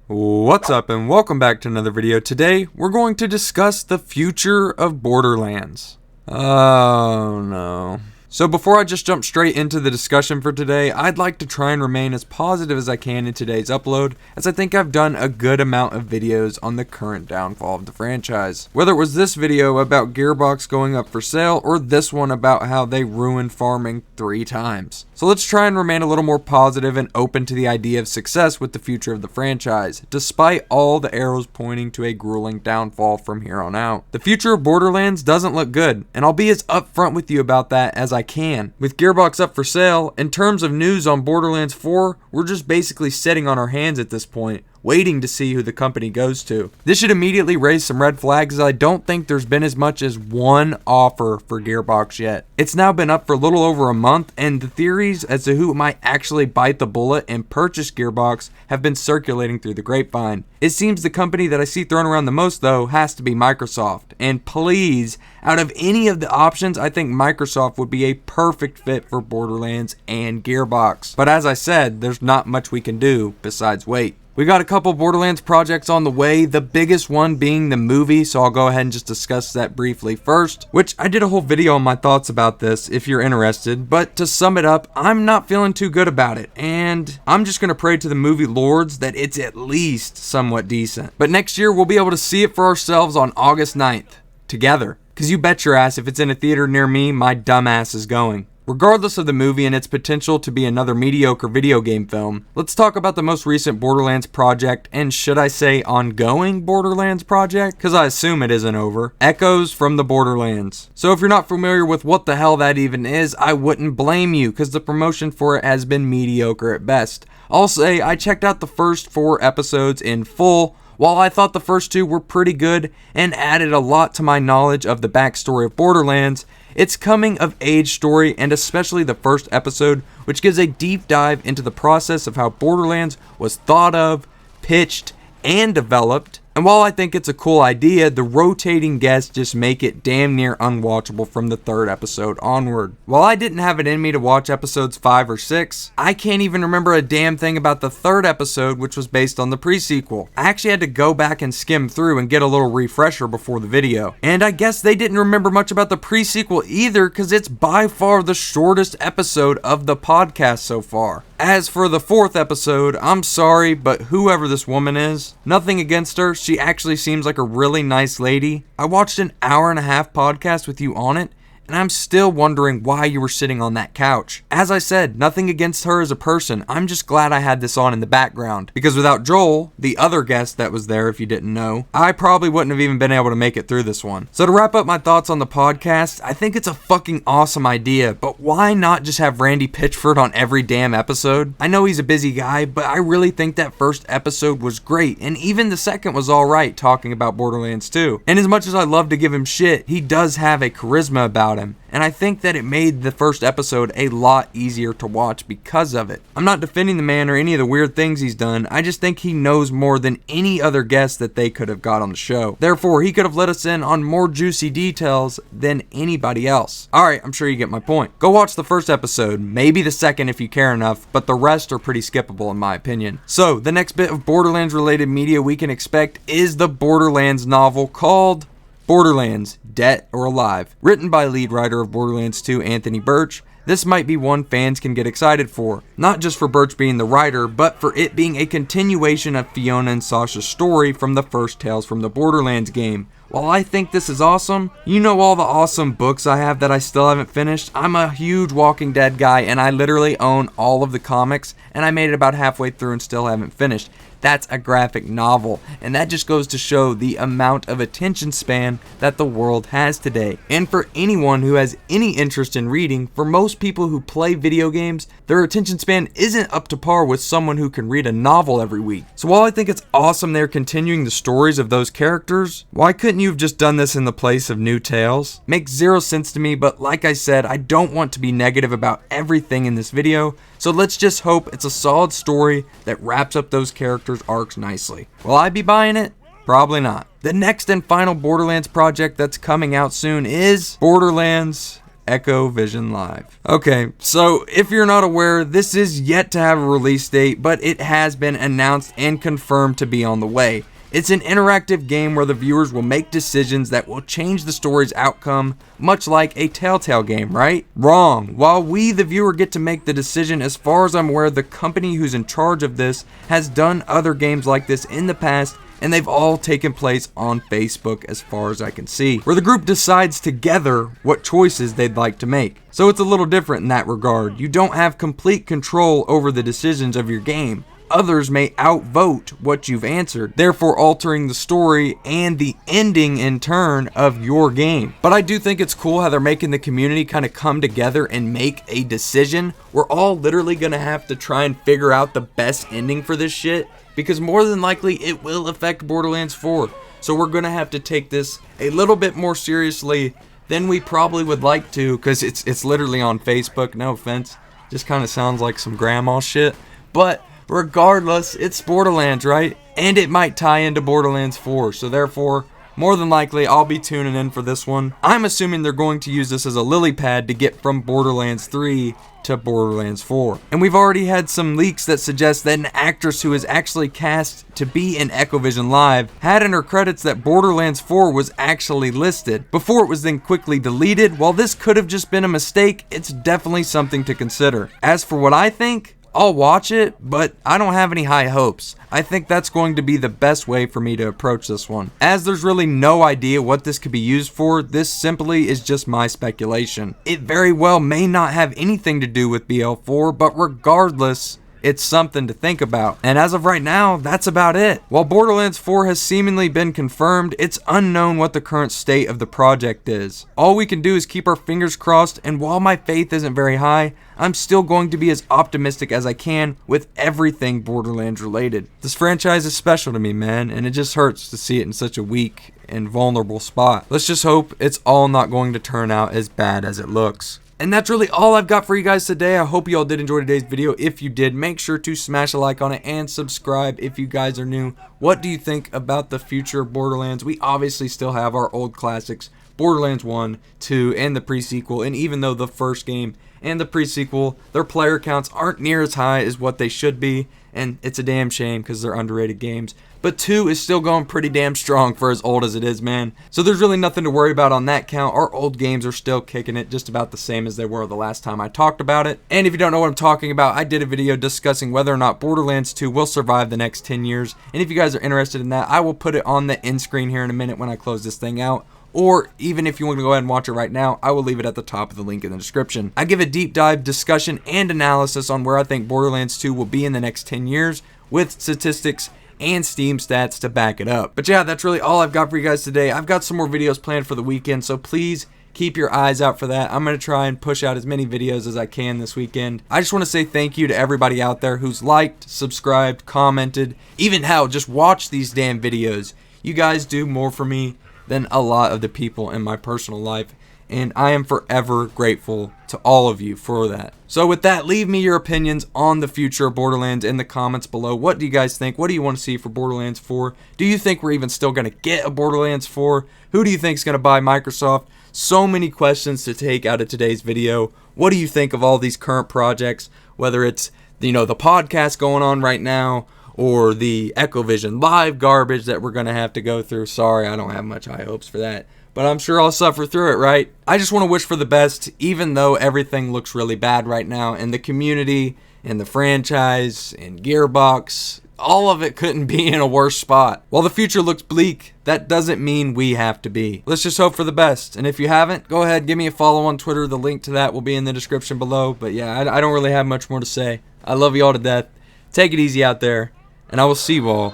What's up and welcome back to another video. Today we're going to discuss the future of Borderlands. Oh no. So before I just jump straight into the discussion for today, I'd like to try and remain as positive as I can in today's upload, as I think I've done a good amount of videos on the current downfall of the franchise. Whether it was this video about Gearbox going up for sale, or this one about how they ruined farming 3 times. So let's try and remain a little more positive and open to the idea of success with the future of the franchise, despite all the arrows pointing to a grueling downfall from here on out. The future of Borderlands doesn't look good, and I'll be as upfront with you about that as I can. With Gearbox up for sale, in terms of news on Borderlands 4, we're just basically sitting on our hands at this point, waiting to see who the company goes to. This should immediately raise some red flags, as I don't think there's been as much as one offer for Gearbox yet. It's now been up for a little over a month, and the theories as to who might actually bite the bullet and purchase Gearbox have been circulating through the grapevine. It seems the company that I see thrown around the most though has to be Microsoft, and please, out of any of the options, I think Microsoft would be a perfect fit for Borderlands and Gearbox. But as I said, there's not much we can do besides wait. We got a couple Borderlands projects on the way, the biggest one being the movie, so I'll go ahead and just discuss that briefly first, which I did a whole video on my thoughts about this if you're interested, but to sum it up, I'm not feeling too good about it, and I'm just going to pray to the movie lords that it's at least somewhat decent. But next year, we'll be able to see it for ourselves on August 9th, together, because you bet your ass if it's in a theater near me, my dumb ass is going. Regardless of the movie and its potential to be another mediocre video game film, let's talk about the most recent Borderlands project, and should I say ongoing Borderlands project? Because I assume it isn't over. Echoes from the Borderlands. So if you're not familiar with what the hell that even is, I wouldn't blame you, because the promotion for it has been mediocre at best. I'll say I checked out the first 4 episodes in full. While I thought the first 2 were pretty good and added a lot to my knowledge of the backstory of Borderlands, its coming of age story, and especially the first episode, which gives a deep dive into the process of how Borderlands was thought of, pitched, and developed. And while I think it's a cool idea, the rotating guests just make it damn near unwatchable from the 3rd episode onward. While I didn't have it in me to watch episodes 5 or 6, I can't even remember a damn thing about the 3rd episode, which was based on the pre-sequel. I actually had to go back and skim through and get a little refresher before the video. And I guess they didn't remember much about the pre-sequel either, because it's by far the shortest episode of the podcast so far. As for the 4th episode, I'm sorry, but whoever this woman is, nothing against her, she actually seems like a really nice lady. I watched an 1.5-hour podcast with you on it, and I'm still wondering why you were sitting on that couch. As I said, nothing against her as a person, I'm just glad I had this on in the background, because without Joel, the other guest that was there if you didn't know, I probably wouldn't have even been able to make it through this one. So to wrap up my thoughts on the podcast, I think it's a fucking awesome idea, but why not just have Randy Pitchford on every damn episode? I know he's a busy guy, but I really think that first episode was great, and even the second was alright talking about Borderlands 2. And as much as I love to give him shit, he does have a charisma about him, and I think that it made the first episode a lot easier to watch because of it. I'm not defending the man or any of the weird things he's done, I just think he knows more than any other guest that they could have got on the show. Therefore, he could have let us in on more juicy details than anybody else. Alright, I'm sure you get my point. Go watch the first episode, maybe the second if you care enough, but the rest are pretty skippable in my opinion. So, the next bit of Borderlands related media we can expect is the Borderlands novel called Borderlands, Dead or Alive, written by lead writer of Borderlands 2, Anthony Birch. This might be one fans can get excited for, not just for Birch being the writer, but for it being a continuation of Fiona and Sasha's story from the first Tales from the Borderlands game. While I think this is awesome, you know all the awesome books I have that I still haven't finished? I'm a huge Walking Dead guy, and I literally own all of the comics, and I made it about halfway through and still haven't finished. That's a graphic novel, and that just goes to show the amount of attention span that the world has today. And for anyone who has any interest in reading, for most people who play video games, their attention span isn't up to par with someone who can read a novel every week. So while I think it's awesome they're continuing the stories of those characters, why couldn't you have just done this in the place of new tales? Makes zero sense to me, but like I said, I don't want to be negative about everything in this video, so let's just hope it's a solid story that wraps up those characters' arcs nicely. Will I be buying it? Probably not. The next and final Borderlands project that's coming out soon is Borderlands Echo Vision Live. Okay, so if you're not aware, this is yet to have a release date, but it has been announced and confirmed to be on the way. It's an interactive game where the viewers will make decisions that will change the story's outcome, much like a Telltale game, right? Wrong. While we, the viewer, get to make the decision, as far as I'm aware, the company who's in charge of this has done other games like this in the past, and they've all taken place on Facebook as far as I can see, where the group decides together what choices they'd like to make. So it's a little different in that regard. You don't have complete control over the decisions of your game. Others may outvote what you've answered, therefore altering the story and the ending in turn of your game. But I do think it's cool how they're making the community kind of come together and make a decision. We're all literally going to have to try and figure out the best ending for this shit, because more than likely it will affect Borderlands 4. So we're going to have to take this a little bit more seriously than we probably would like to, because it's literally on Facebook. No offense. Just kind of sounds like some grandma shit. But regardless, it's Borderlands, right? And it might tie into Borderlands 4, so therefore, more than likely, I'll be tuning in for this one. I'm assuming they're going to use this as a lily pad to get from Borderlands 3 to Borderlands 4. And we've already had some leaks that suggest that an actress who is actually cast to be in Echo Vision Live had in her credits that Borderlands 4 was actually listed, before it was then quickly deleted. While this could have just been a mistake, it's definitely something to consider. As for what I think, I'll watch it, but I don't have any high hopes. I think that's going to be the best way for me to approach this one. As there's really no idea what this could be used for, this simply is just my speculation. It very well may not have anything to do with BL4, but regardless, it's something to think about. And as of right now, that's about it. While Borderlands 4 has seemingly been confirmed, it's unknown what the current state of the project is. All we can do is keep our fingers crossed, and while my faith isn't very high, I'm still going to be as optimistic as I can with everything Borderlands related. This franchise is special to me, man, and it just hurts to see it in such a weak and vulnerable spot. Let's just hope it's all not going to turn out as bad as it looks. And that's really all I've got for you guys today. I hope you all did enjoy today's video. If you did, make sure to smash a like on it and subscribe if you guys are new. What do you think about the future of Borderlands? We obviously still have our old classics, Borderlands 1, 2, and the pre-sequel. And even though the first game and the pre-sequel, their player counts aren't near as high as what they should be, and it's a damn shame because they're underrated games. But 2 is still going pretty damn strong for as old as it is, man. So there's really nothing to worry about on that count. Our old games are still kicking it just about the same as they were the last time I talked about it. And if you don't know what I'm talking about, I did a video discussing whether or not Borderlands 2 will survive the next 10 years. And if you guys are interested in that, I will put it on the end screen here in a minute when I close this thing out. Or even if you want to go ahead and watch it right now, I will leave it at the top of the link in the description. I give a deep dive discussion and analysis on where I think Borderlands 2 will be in the next 10 years with statistics and Steam stats to back it up. But yeah, that's really all I've got for you guys today. I've got some more videos planned for the weekend, so please keep your eyes out for that. I'm going to try and push out as many videos as I can this weekend. I just want to say thank you to everybody out there who's liked, subscribed, commented, even hell, just watched these damn videos. You guys do more for me than a lot of the people in my personal life, and I am forever grateful to all of you for that. So with that, leave me your opinions on the future of Borderlands in the comments below. What do you guys think? What do you want to see for Borderlands 4? Do you think we're even still going to get a Borderlands 4? Who do you think is going to buy Microsoft? So many questions to take out of today's video. What do you think of all these current projects? Whether it's, the podcast going on right now, or the Echo Vision Live garbage that we're going to have to go through. Sorry, I don't have much high hopes for that, but I'm sure I'll suffer through it, right? I just want to wish for the best, even though everything looks really bad right now, and the community, and the franchise, and Gearbox, all of it couldn't be in a worse spot. While the future looks bleak, that doesn't mean we have to be. Let's just hope for the best, and if you haven't, go ahead, give me a follow on Twitter. The link to that will be in the description below, but yeah, I don't really have much more to say. I love you all to death. Take it easy out there. And I will see you all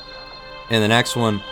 in the next one.